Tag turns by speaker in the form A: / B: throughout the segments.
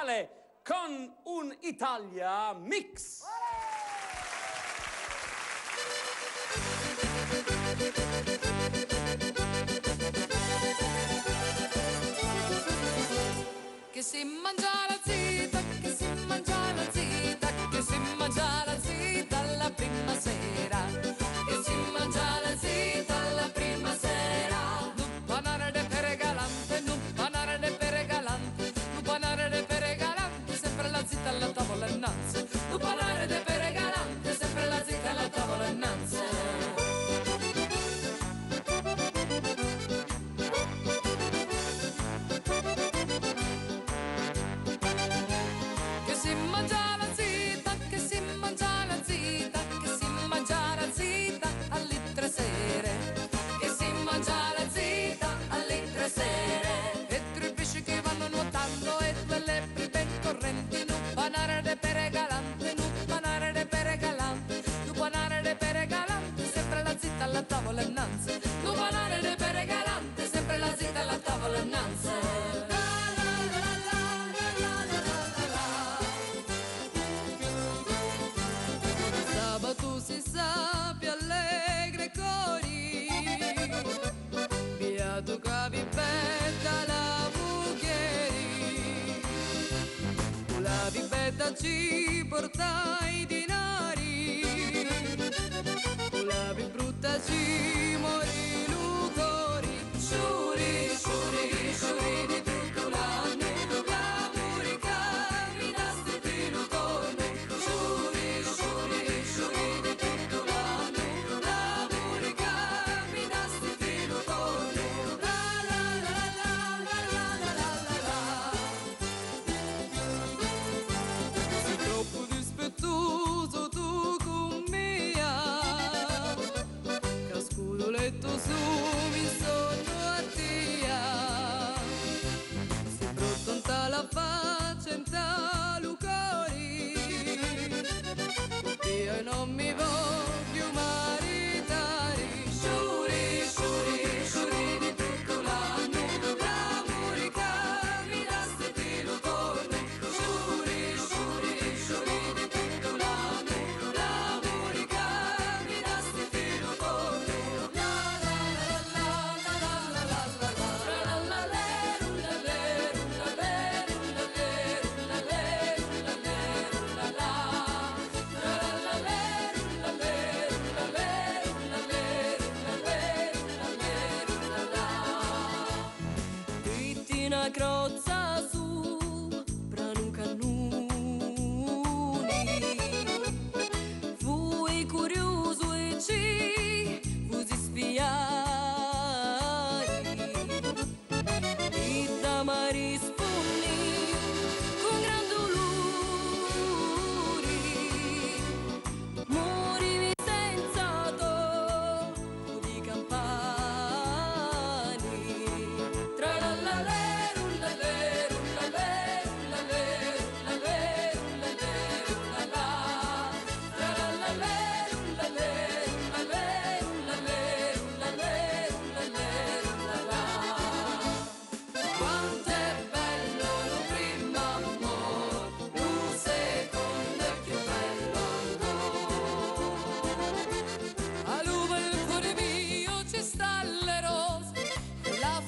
A: musicale con un Italia Mix.
B: Che si mangia la zita, che si mangia la zita, che si mangia la zita la prima sera, che si mangia la zita la prima sera. Non panare de pere galante, non panare de pere galante, non panare de pere galante, sempre la zita alla tavola innanzi, non panare de pere galante, sempre la zita alla tavola innanzi. Che si mangia la zita alle 3 sere, e 3 pesci che vanno nuotando e 2 lepri ben correnti. Non panare de pere galante, non panare de pere galante, non panare de pere galante, sempre la zita alla tavola innanzi, non panare de pere galante, sempre la zita alla tavola innanzi. Sabato si sappia allegre cori, via tu cavi betta la buchieri, tu la vibetta ci portai dinari, tu la brutta ci mori lucori, sciuri, sciuri, sciuri di tutto l'anno, la murica mi dasti di lucone, sciuri, sciuri, sciuri di tutto l'anno, la murica mi dasti di lucone, la la la la la la la la la. Sei troppo dispettoso tu con me, cascudo letto su mi sono a tia, sei brutta la faccia in talucori, io non mi voglio maritare, sciuri, sciuri, sciuri di tutto l'anno, la murica mi dasti di lucone, sciuri, sciuri, sciuri di tutto l'anno, la murica mi dasti di lucone, la la la la la la la la la la la una crozza su un cannuni, fui curioso e ci fusi spiai, e da mi rispondi con gran dolori, morivi senza to di campani, tra la la la.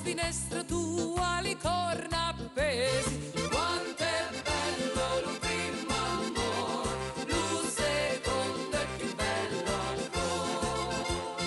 B: Finestra tua li corna appesi, quanto è bello lo primo amore, lo secondo è più bello ancora.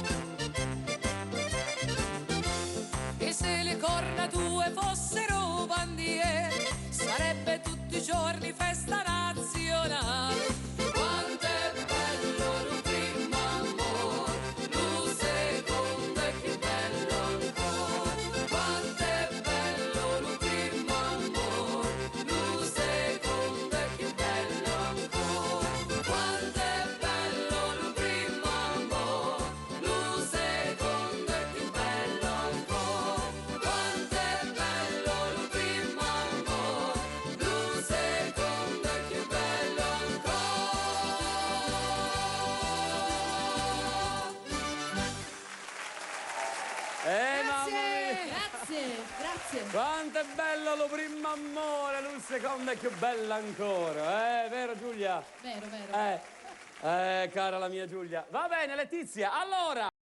B: E se le corna tue fossero bandiere, sarebbe tutti i giorni festa nazionale. Quanto è bello lo primo amore, lo secondo è più bello ancora. Quanto è bello lo primo amore, lo secondo è più bello ancora. Quanto è bello lo primo amore, lo secondo è più bello ancora. Quanto è bello lo primo amore, lo secondo è
A: seconda è più bella ancora, vero Giulia?
C: Vero, vero.
A: Cara la mia Giulia. Va bene, Letizia, allora...